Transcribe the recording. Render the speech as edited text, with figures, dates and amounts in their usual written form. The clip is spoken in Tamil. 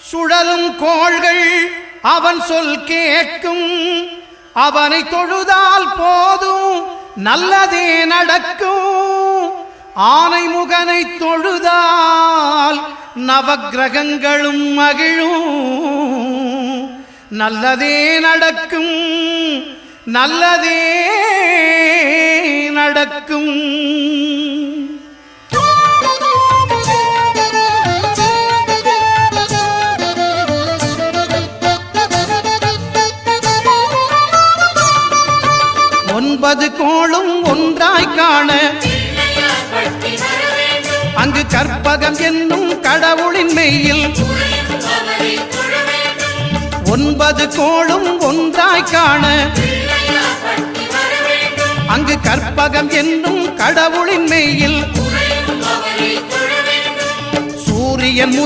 சுழலும் கோள்கள் அவன் சொல் கேட்கும். அவனை தொழுதால் போதும் நல்லதே நடக்கும். ஆனை முகனை தொழுதால் நவக்கிரகங்களும் மகிழும். நல்லதே நடக்கும், நல்லதே நடக்கும். ஒன்பது கோளும் ஒன்றாய் காண அங்கு கற்பகம் என்னும் கடவுளின் மெய்யில். ஒன்பது கோளும் ஒன்றாய் காண அங்கு கற்பகம் என்னும் கடவுளின் மெய்யில். சூரியன்